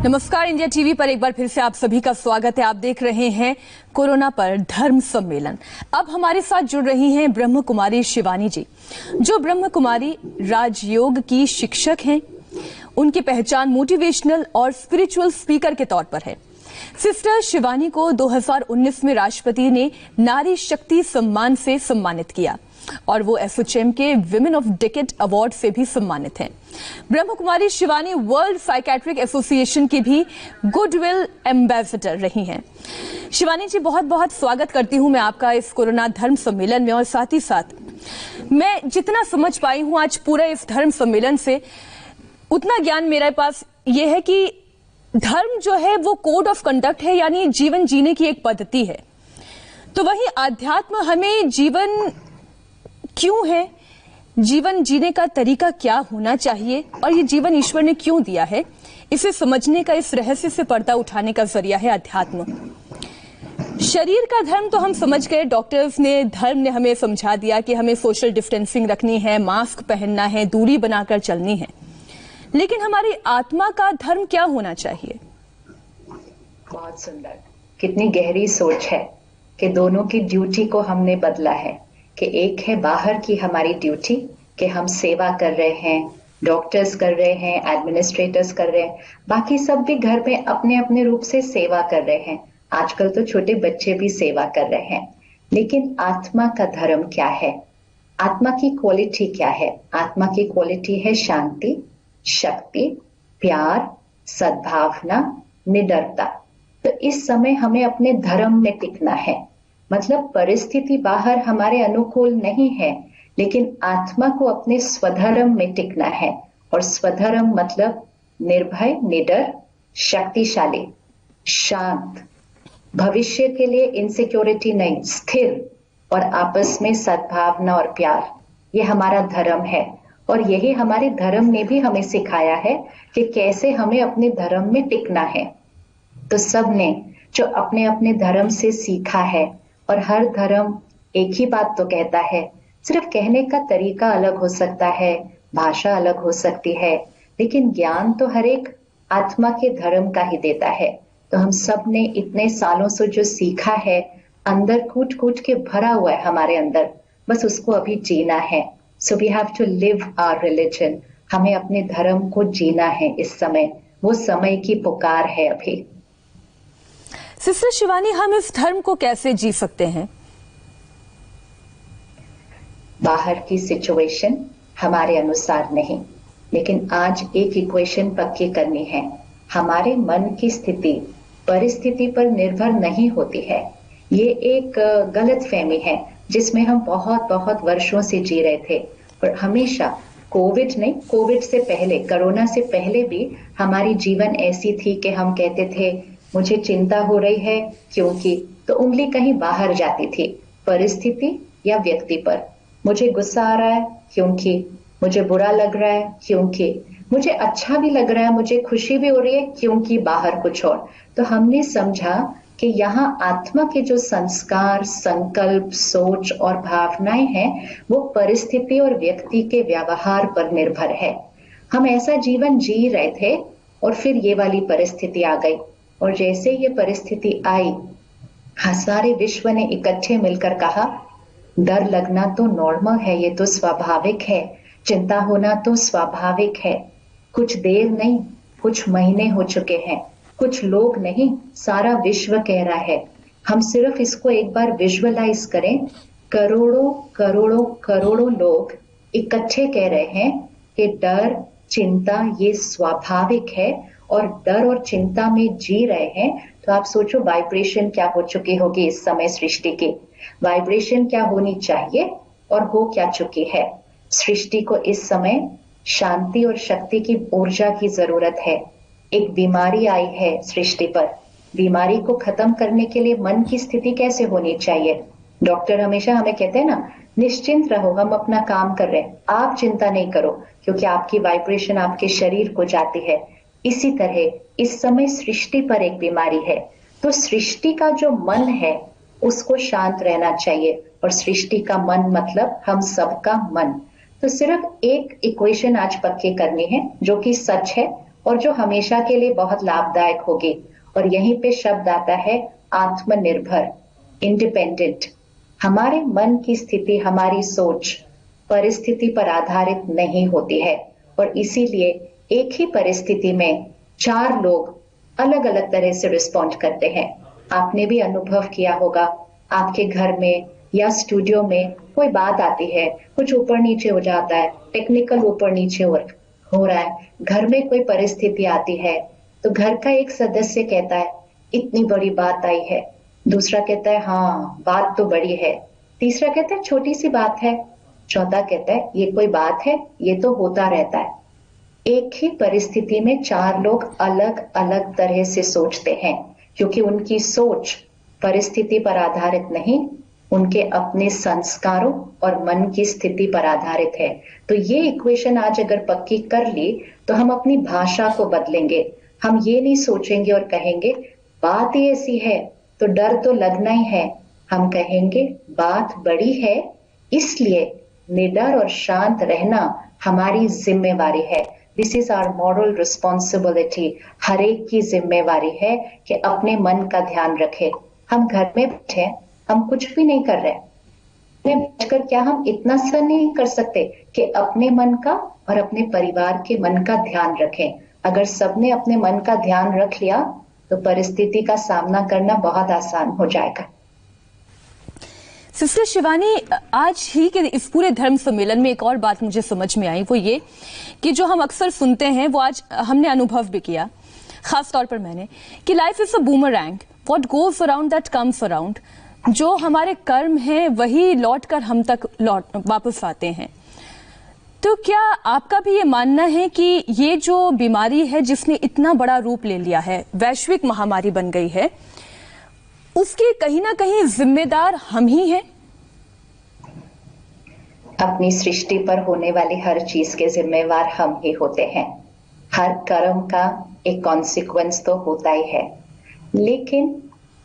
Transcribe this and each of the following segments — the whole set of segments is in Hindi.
नमस्कार, इंडिया टीवी पर एक बार फिर से आप सभी का स्वागत है। आप देख रहे हैं कोरोना पर धर्म सम्मेलन। अब हमारे साथ जुड़ रही हैं ब्रह्म कुमारी शिवानी जी, जो ब्रह्म कुमारी राजयोग की शिक्षक हैं। उनकी पहचान मोटिवेशनल और स्पिरिचुअल स्पीकर के तौर पर है। सिस्टर शिवानी को 2019 में राष्ट्रपति ने नारी शक्ति सम्मान से सम्मानित किया और वो एसोचैम के विमेन ऑफ डेकेड अवार्ड से भी सम्मानित हैं। Brahma Kumari Shivani world psychiatric association की भी गुडविल एम्बेसडर रही हैं। शिवानी जी, बहुत बहुत स्वागत करती हूं मैं आपका इस कोरोना धर्म सम्मेलन में। और साथ ही साथ मैं जितना समझ पाई हूं आज पूरे इस धर्म सम्मेलन से, उतना ज्ञान मेरे पास ये है कि धर्म जो है वो कोड ऑफ कंडक्ट है, यानी जीवन जीने की एक पद्धति है। तो वहीं आध्यात्म हमें जीवन क्यों है, जीवन जीने का तरीका क्या होना चाहिए और ये जीवन ईश्वर ने क्यों दिया है, इसे समझने का, इस रहस्य से पर्दा उठाने का जरिया है अध्यात्म। शरीर का धर्म तो हम समझ गए, डॉक्टर्स ने, धर्म ने हमें समझा दिया कि हमें सोशल डिस्टेंसिंग रखनी है, मास्क पहनना है, दूरी बनाकर चलनी है। लेकिन हमारी आत्मा का धर्म क्या होना चाहिए? बहुत सुंदर, कितनी गहरी सोच है कि दोनों की ड्यूटी को हमने बदला है। कि एक है बाहर की हमारी ड्यूटी कि हम सेवा कर रहे हैं, डॉक्टर्स कर रहे हैं, एडमिनिस्ट्रेटर्स कर रहे हैं, बाकी सब भी घर में अपने अपने रूप से सेवा कर रहे हैं। आजकल तो छोटे बच्चे भी सेवा कर रहे हैं। लेकिन आत्मा का धर्म क्या है? आत्मा की क्वालिटी क्या है? आत्मा की क्वालिटी है शांति, शक्ति, प्यार, सद्भावना, निडरता। तो इस समय हमें अपने धर्म में टिकना है। मतलब परिस्थिति बाहर हमारे अनुकूल नहीं है, लेकिन आत्मा को अपने स्वधर्म में टिकना है। और स्वधर्म मतलब निर्भय, निडर, शक्तिशाली, शांत, भविष्य के लिए इनसिक्योरिटी नहीं, स्थिर, और आपस में सद्भावना और प्यार। ये हमारा धर्म है। और यही हमारे धर्म ने भी हमें सिखाया है कि कैसे हमें अपने धर्म में टिकना है। तो सबने जो अपने अपने धर्म से सीखा है, और हर धर्म एक ही बात तो कहता है, सिर्फ कहने का तरीका अलग हो सकता है, भाषा अलग हो सकती है, लेकिन ज्ञान तो हर एक आत्मा के धर्म का ही देता है। तो हम सब ने इतने सालों से जो सीखा है, अंदर कूट कूट के भरा हुआ है हमारे अंदर, बस उसको अभी जीना है। So we have to live our religion. हमें अपने धर्म को जीना है इस समय, वो समय की पुकार है अभी। सिस्टर शिवानी, हम इस धर्म को कैसे जी सकते हैं? बाहर की सिचुएशन हमारे अनुसार नहीं, लेकिन आज एक इक्वेशन पक्की करनी है। हमारे मन की स्थिति परिस्थिति पर निर्भर नहीं होती है। ये एक गलतफहमी है जिसमें हम बहुत बहुत वर्षों से जी रहे थे। और हमेशा कोविड नहीं, कोविड से पहले, कोरोना से पहले भी हमारी जीवन ऐसी थी कि हम कहते थे मुझे चिंता हो रही है क्योंकि, तो उंगली कहीं बाहर जाती थी, परिस्थिति या व्यक्ति पर। मुझे गुस्सा आ रहा है क्योंकि, मुझे बुरा लग रहा है क्योंकि, मुझे अच्छा भी लग रहा है, मुझे खुशी भी हो रही है क्योंकि बाहर कुछ और। तो हमने समझा कि यहाँ आत्मा के जो संस्कार, संकल्प, सोच और भावनाएं हैं, वो परिस्थिति और व्यक्ति के व्यवहार पर निर्भर है। हम ऐसा जीवन जी रहे थे और फिर ये वाली परिस्थिति आ गई। और जैसे ये परिस्थिति आई, सारे विश्व ने इकट्ठे मिलकर कहा, डर लगना तो नॉर्मल है, ये तो स्वाभाविक है, चिंता होना तो स्वाभाविक है। कुछ देर नहीं, कुछ महीने हो चुके हैं, कुछ लोग नहीं, सारा विश्व कह रहा है। हम सिर्फ इसको एक बार विजुअलाइज करें, करोड़ों करोड़ों करोड़ों लोग इकट्ठे कह रहे हैं कि डर, चिंता ये स्वाभाविक है, और डर और चिंता में जी रहे हैं। तो आप सोचो वाइब्रेशन क्या हो चुकी होगी इस समय सृष्टि की, वाइब्रेशन क्या होनी चाहिए और हो क्या चुकी है। सृष्टि को इस समय शांति और शक्ति की ऊर्जा की जरूरत है। एक बीमारी आई है सृष्टि पर, बीमारी को खत्म करने के लिए मन की स्थिति कैसे होनी चाहिए? डॉक्टर हमेशा हमें कहते हैं ना, निश्चिंत रहो, हम अपना काम कर रहे हैं, आप चिंता नहीं करो, क्योंकि आपकी वाइब्रेशन आपके शरीर को जाती है। इसी तरह इस समय सृष्टि पर एक बीमारी है। तो सृष्टि का जो मन है उसको शांत रहना चाहिए, और सृष्टि का मन मतलब हम सबका मन। तो सिर्फ एक इक्वेशन आज पक्की करनी है जो कि सच है, और जो हमेशा के लिए बहुत लाभदायक होगी। और यहीं पे शब्द आता है आत्मनिर्भर, इंडिपेंडेंट। हमारे मन की स्थिति, हमारी सोच परिस्थिति पर आधारित नहीं होती है, और इसीलिए एक ही परिस्थिति में 4 लोग अलग अलग तरह से रिस्पॉन्ड करते हैं। आपने भी अनुभव किया होगा, आपके घर में या स्टूडियो में कोई बात आती है, कुछ ऊपर नीचे हो जाता है, टेक्निकल ऊपर नीचे हो रहा है, घर में कोई परिस्थिति आती है, तो घर का एक सदस्य कहता है इतनी बड़ी बात आई है, दूसरा कहता है हाँ बात तो बड़ी है, तीसरा कहता है छोटी सी बात है, चौथा कहता है ये कोई बात है, ये तो होता रहता है। एक ही परिस्थिति में 4 लोग अलग अलग तरह से सोचते हैं, क्योंकि उनकी सोच परिस्थिति पर आधारित नहीं, उनके अपने संस्कारों और मन की स्थिति पर आधारित है। तो ये इक्वेशन आज अगर पक्की कर ली तो हम अपनी भाषा को बदलेंगे। हम ये नहीं सोचेंगे और कहेंगे बात ही ऐसी है तो डर तो लगना ही है। हम कहेंगे बात बड़ी है, इसलिए निडर और शांत रहना हमारी जिम्मेवारी है। This is our moral responsibility. हर एक की जिम्मेवारी है कि अपने मन का ध्यान रखे। हम घर में बैठे हैं, हम कुछ भी नहीं कर रहे, बैठकर क्या हम इतना सा नहीं कर सकते कि अपने मन का और अपने परिवार के मन का ध्यान रखें? अगर सबने अपने मन का ध्यान रख लिया तो परिस्थिति का सामना करना बहुत आसान हो जाएगा। सिस्टर शिवानी, आज ही के इस पूरे धर्म सम्मेलन में एक और बात मुझे समझ में आई, वो ये कि जो हम अक्सर सुनते हैं वो आज हमने अनुभव भी किया, खास तौर पर मैंने, कि life is a boomerang, what goes around that comes around. जो हमारे कर्म हैं वही लौटकर हम तक वापस आते हैं। तो क्या आपका भी ये मानना है कि ये जो बीमारी है जिसने इतना बड़ा रूप ले लिया है, वैश्विक महामारी बन गई है, उसके कहीं ना कहीं जिम्मेदार हम ही हैं? अपनी सृष्टि पर होने वाली हर चीज के जिम्मेवार हम ही होते हैं। हर कर्म का एक कॉन्सिक्वेंस तो होता ही है, लेकिन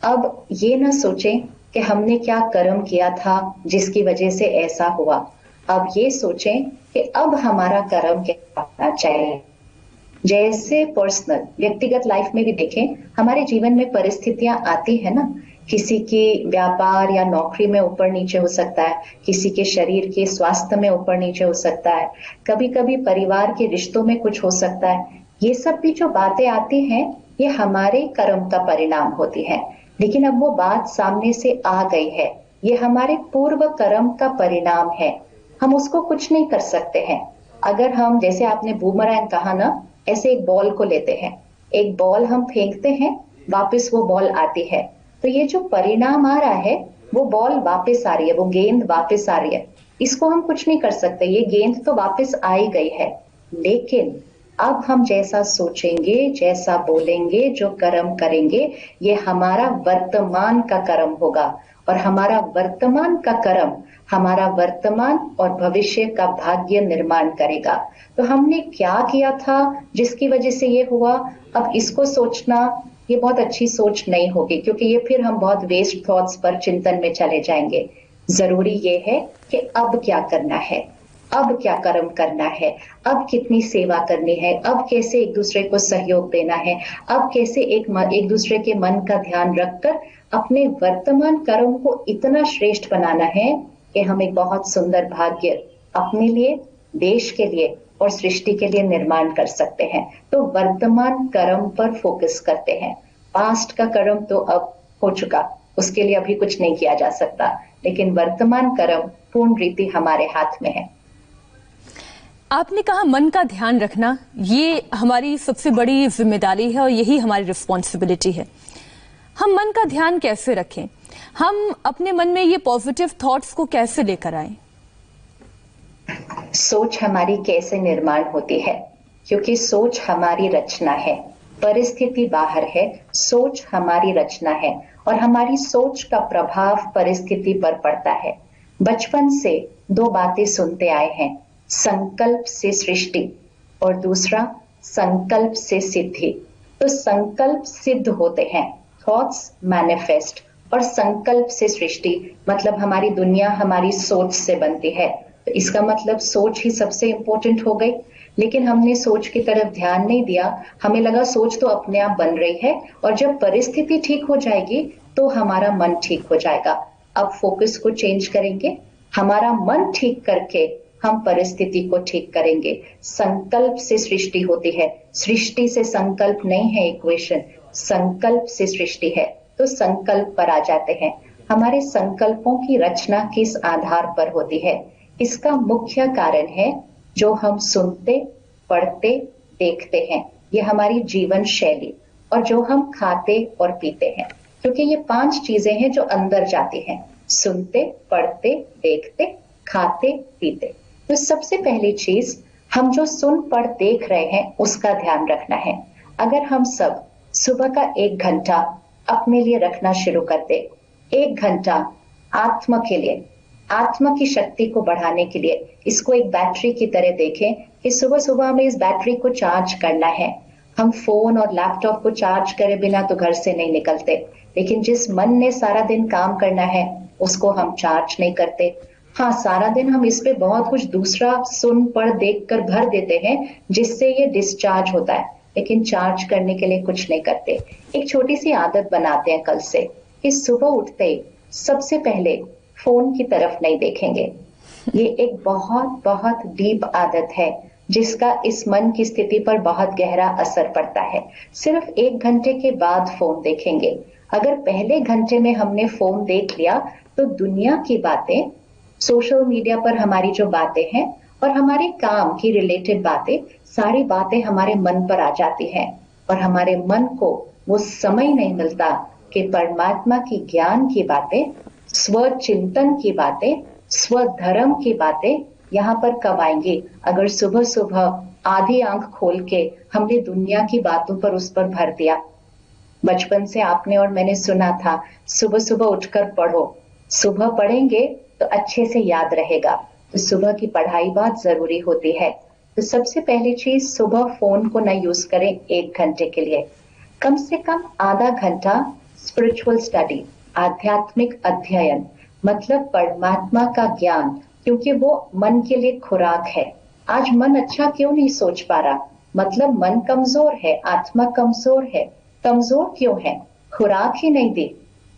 अब ये ना सोचें कि हमने क्या कर्म किया था जिसकी वजह से ऐसा हुआ। अब ये सोचें कि अब हमारा कर्म क्या होना चाहिए। जैसे पर्सनल व्यक्तिगत लाइफ में भी देखें, हमारे जीवन में परिस्थितियां आती है ना, किसी की व्यापार या नौकरी में ऊपर नीचे हो सकता है, किसी के शरीर के स्वास्थ्य में ऊपर नीचे हो सकता है, कभी कभी परिवार के रिश्तों में कुछ हो सकता है। ये सब भी जो बातें आती हैं ये हमारे कर्म का परिणाम होती है। लेकिन अब वो बात सामने से आ गई है, ये हमारे पूर्व कर्म का परिणाम है, हम उसको कुछ नहीं कर सकते हैं। अगर हम, जैसे आपने बूमरैंग कहा ना, ऐसे एक बॉल को लेते हैं, एक बॉल हम फेंकते हैं, वापस वो बॉल आती है, तो ये जो परिणाम आ रहा है वो बॉल वापस आ रही है, वो गेंद वापस आ रही है, इसको हम कुछ नहीं कर सकते, ये गेंद तो वापस आ ही गई है। लेकिन अब हम जैसा सोचेंगे, जैसा बोलेंगे, जो कर्म करेंगे, ये हमारा वर्तमान का कर्म होगा, और हमारा वर्तमान का कर्म हमारा वर्तमान और भविष्य का भाग्य निर्माण करेगा। तो हमने क्या किया था जिसकी वजह से ये हुआ, अब इसको सोचना ये बहुत अच्छी सोच नहीं होगी, क्योंकि ये फिर हम बहुत वेस्ट थॉट्स पर चिंतन में चले जाएंगे। जरूरी ये है कि अब क्या करना है, अब क्या कर्म करना है, अब कितनी सेवा करनी है, अब कैसे एक दूसरे को सहयोग देना है, अब कैसे एक दूसरे के मन का ध्यान रखकर अपने वर्तमान कर्म को इतना श्रेष्ठ बनाना है कि हम एक बहुत सुंदर भाग्य अपने लिए, देश के लिए और सृष्टि के लिए निर्माण कर सकते हैं। तो वर्तमान कर्म पर फोकस करते हैं। पास्ट का कर्म तो अब हो चुका, उसके लिए अभी कुछ नहीं किया जा सकता, लेकिन वर्तमान कर्म पूर्ण रीति हमारे हाथ में है। आपने कहा मन का ध्यान रखना ये हमारी सबसे बड़ी जिम्मेदारी है और यही हमारी रिस्पॉन्सिबिलिटी है। हम मन का ध्यान कैसे रखें? हम अपने मन में ये पॉजिटिव थॉट्स को कैसे लेकर आए? सोच हमारी कैसे निर्माण होती है, क्योंकि सोच हमारी रचना है, परिस्थिति बाहर है, सोच हमारी रचना है, और हमारी सोच का प्रभाव परिस्थिति पर पड़ता है। बचपन से 2 बातें सुनते आए हैं, संकल्प से सृष्टि और दूसरा संकल्प से सिद्धि। तो संकल्प सिद्ध होते हैं, थॉट्स मैनिफेस्ट, और संकल्प से सृष्टि मतलब हमारी दुनिया हमारी सोच से बनती है। तो इसका मतलब सोच ही सबसे इंपॉर्टेंट हो गई। लेकिन हमने सोच की तरफ ध्यान नहीं दिया। हमें लगा सोच तो अपने आप बन रही है और जब परिस्थिति ठीक हो जाएगी तो हमारा मन ठीक हो जाएगा। अब फोकस को चेंज करेंगे, हमारा मन ठीक करके हम परिस्थिति को ठीक करेंगे। संकल्प से सृष्टि होती है, सृष्टि से संकल्प नहीं है इक्वेशन, संकल्प से सृष्टि है। तो संकल्प पर आ जाते हैं। हमारे संकल्पों की रचना किस आधार पर होती है? इसका मुख्य कारण है जो हम सुनते, पढ़ते, देखते हैं, ये हमारी जीवन शैली, और जो हम खाते और पीते हैं, क्योंकि ये 5 चीजें हैं जो अंदर जाती हैं, सुनते, पढ़ते, देखते, खाते, पीते। तो सबसे पहली चीज, हम जो सुन पढ़ देख रहे हैं उसका ध्यान रखना है। अगर हम सब सुबह का 1 घंटा अपने लिए रखना शुरू कर दे, 1 घंटा आत्मा के लिए, आत्मा की शक्ति को बढ़ाने के लिए, इसको एक बैटरी की तरह देखें कि सुबह सुबह हमें इस बैटरी को चार्ज करना है। हम फोन और लैपटॉप को चार्ज करे बिना तो घर से नहीं निकलते, लेकिन जिस मन ने सारा दिन काम करना है उसको हम चार्ज नहीं करते। हाँ, सारा दिन हम इस पे बहुत कुछ दूसरा सुन पढ़ देख कर भर देते हैं जिससे ये डिस्चार्ज होता है, लेकिन चार्ज करने के लिए कुछ नहीं करते। एक छोटी सी आदत बनाते हैं कल से कि सुबह उठते ही सबसे पहले फोन की तरफ नहीं देखेंगे। ये एक बहुत बहुत डीप आदत है जिसका इस मन की स्थिति पर बहुत गहरा असर पड़ता है। सिर्फ 1 घंटे के बाद फोन देखेंगे। अगर पहले घंटे में हमने फोन देख लिया तो दुनिया की बातें, सोशल मीडिया पर हमारी जो बातें हैं और हमारे काम की रिलेटेड बातें, सारी बातें हमारे मन पर आ जाती हैं और हमारे मन को वो समय नहीं मिलता कि परमात्मा की ज्ञान की बातें, स्व चिंतन की बातें, स्वधर्म की बातें यहाँ पर कब आएंगी? अगर सुबह सुबह आधी आंख खोल के हमने दुनिया की बातों पर उस पर भर दिया। बचपन से आपने और मैंने सुना था, सुबह सुबह उठकर पढ़ो, सुबह पढ़ेंगे तो अच्छे से याद रहेगा। तो सुबह की पढ़ाई बहुत जरूरी होती है। तो सबसे पहली चीज, सुबह फोन को न यूज करें 1 घंटे के लिए। कम से कम आधा घंटा स्पिरिचुअल स्टडी, आध्यात्मिक अध्ययन, मतलब परमात्मा का ज्ञान, क्योंकि वो मन के लिए खुराक है। आज मन अच्छा क्यों नहीं सोच पा रहा? मतलब मन कमजोर है, आत्मा कमजोर है। कमजोर क्यों है? खुराक ही नहीं दी,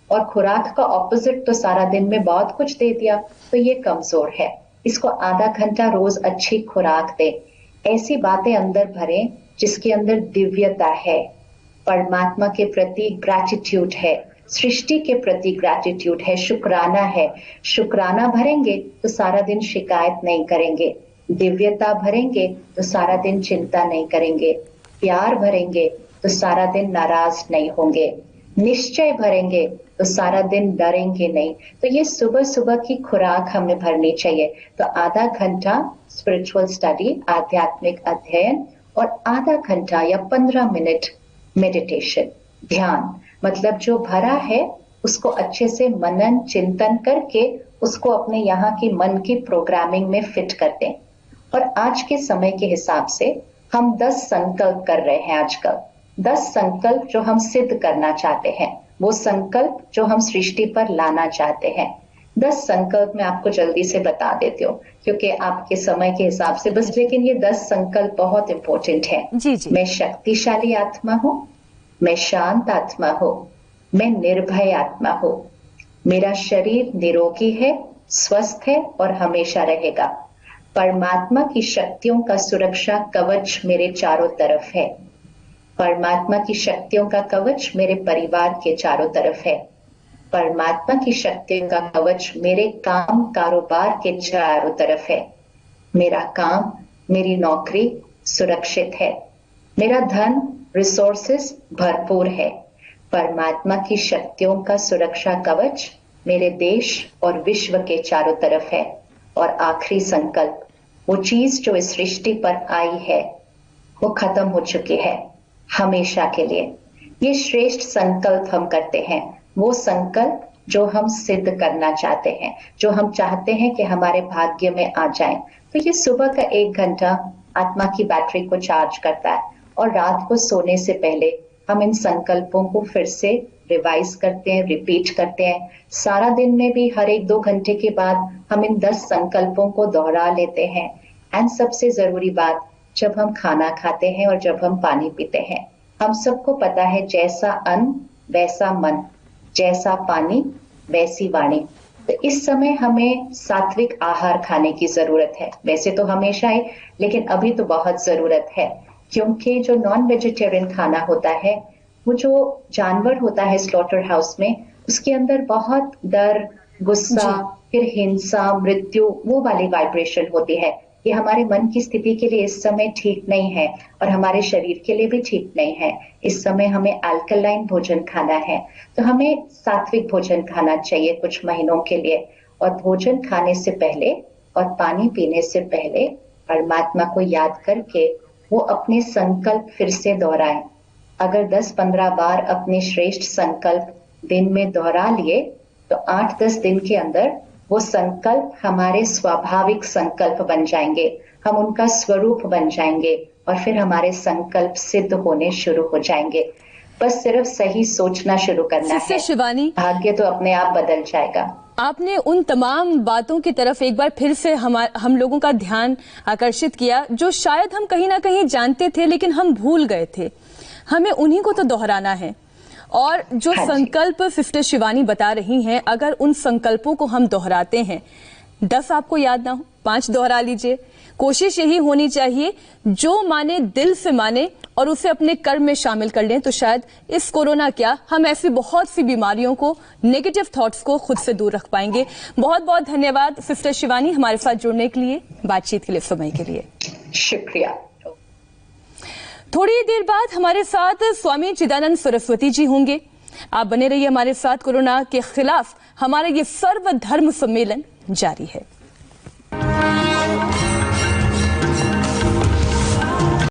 और खुराक का ऑपोजिट तो सारा दिन में बहुत कुछ दे दिया, तो ये कमजोर है। इसको आधा घंटा रोज अच्छी खुराक दे, ऐसी बातें अंदर भरें जिसके अंदर दिव्यता है, परमात्मा के प्रति ग्रैटिट्यूड है, सृष्टि के प्रति ग्रैटिट्यूड है, शुक्राना है। शुक्राना भरेंगे तो सारा दिन शिकायत नहीं करेंगे, दिव्यता भरेंगे तो सारा दिन चिंता नहीं करेंगे, प्यार भरेंगे तो सारा दिन नाराज नहीं होंगे, निश्चय भरेंगे तो सारा दिन डरेंगे नहीं। तो ये सुबह सुबह की खुराक हमें भरनी चाहिए। तो आधा घंटा स्पिरिचुअल स्टडी, आध्यात्मिक अध्ययन, और आधा घंटा या 15 मिनट मेडिटेशन, ध्यान। मतलब जो भरा है उसको अच्छे से मनन चिंतन करके उसको अपने यहाँ की मन की प्रोग्रामिंग में फिट करते हैं। और आज के समय के हिसाब से हम 10 संकल्प कर रहे हैं आजकल। 10 संकल्प जो हम सिद्ध करना चाहते हैं, वो संकल्प जो हम सृष्टि पर लाना चाहते हैं। 10 संकल्प मैं आपको जल्दी से बता देती हूँ क्योंकि आपके समय के हिसाब से बस, लेकिन ये 10 संकल्प बहुत इंपॉर्टेंट है। जी जी। मैं शक्तिशाली आत्मा हूँ, मैं शांत आत्मा हूँ, मैं निर्भय आत्मा हूँ, मेरा शरीर निरोगी है, स्वस्थ है और हमेशा रहेगा। परमात्मा की शक्तियों का सुरक्षा कवच मेरे चारों तरफ है। परमात्मा की शक्तियों का कवच मेरे परिवार के चारों तरफ है। परमात्मा की शक्तियों का कवच मेरे काम कारोबार के चारों तरफ है। मेरा काम, मेरी नौकरी सुरक्षित है, मेरा धन रिसोर्सेस भरपूर है। परमात्मा की शक्तियों का सुरक्षा कवच मेरे देश और विश्व के चारों तरफ है। और आखिरी संकल्प, वो चीज जो इस सृष्टि पर आई है वो खत्म हो चुकी है हमेशा के लिए। ये श्रेष्ठ संकल्प हम करते हैं, वो संकल्प जो हम सिद्ध करना चाहते हैं, जो हम चाहते हैं कि हमारे भाग्य में आ जाए। तो ये सुबह का 1 घंटा आत्मा की बैटरी को चार्ज करता है और रात को सोने से पहले हम इन संकल्पों को फिर से रिवाइज करते हैं, रिपीट करते हैं। सारा दिन में भी हर 1-2 घंटे के बाद हम इन 10 संकल्पों को दोहरा लेते हैं। एंड सबसे जरूरी बात, जब हम खाना खाते हैं और जब हम पानी पीते हैं। हम सबको पता है जैसा अन्न वैसा मन, जैसा पानी वैसी वाणी। तो इस समय हमें सात्विक आहार खाने की जरूरत है, वैसे तो हमेशा ही, लेकिन अभी तो बहुत जरूरत है, क्योंकि जो नॉन वेजिटेरियन खाना होता है, वो जो जानवर होता है स्लॉटर हाउस में, उसके अंदर बहुत डर, गुस्सा, फिर हिंसा, मृत्यु, वो वाली वाइब्रेशन होती है। ये हमारे मन की स्थिति के लिए इस समय ठीक नहीं है और हमारे शरीर के लिए भी ठीक नहीं है। इस समय हमें अल्कलाइन भोजन खाना है, तो हमें सात्विक भोजन खाना चाहिए कुछ महीनों के लिए। और भोजन खाने से पहले और पानी पीने से पहले परमात्मा को याद करके वो अपने संकल्प फिर से दोहराएं। अगर 10-15 बार अपने श्रेष्ठ संकल्प दिन में दोहरा लिए तो 8-10 दिन के अंदर वो संकल्प हमारे स्वाभाविक संकल्प बन जाएंगे, हम उनका स्वरूप बन जाएंगे और फिर हमारे संकल्प सिद्ध होने शुरू हो जाएंगे। बस सिर्फ सही सोचना शुरू करना है। सिस्टर शिवानी, भाग्य तो अपने आप बदल जाएगा। आपने उन तमाम बातों की तरफ एक बार फिर से हम लोगों का ध्यान आकर्षित किया जो शायद हम कहीं ना कहीं जानते थे लेकिन हम भूल गए थे। हमें उन्हीं को तो दोहराना है। और जो संकल्प सिस्टर शिवानी बता रही हैं, अगर उन संकल्पों को हम दोहराते हैं, 10 आपको याद ना हो, 5 दोहरा लीजिए। कोशिश यही होनी चाहिए जो माने दिल से माने और उसे अपने कर्म में शामिल कर लें, तो शायद इस कोरोना क्या, हम ऐसी बहुत सी बीमारियों को, नेगेटिव थॉट्स को खुद से दूर रख पाएंगे। बहुत बहुत धन्यवाद सिस्टर शिवानी हमारे साथ जुड़ने के लिए, बातचीत के लिए, समय के लिए। शुक्रिया। थोड़ी देर बाद हमारे साथ स्वामी चिदानंद सरस्वती जी होंगे। आप बने रहिए हमारे साथ। कोरोना के खिलाफ हमारा ये सर्वधर्म सम्मेलन जारी है।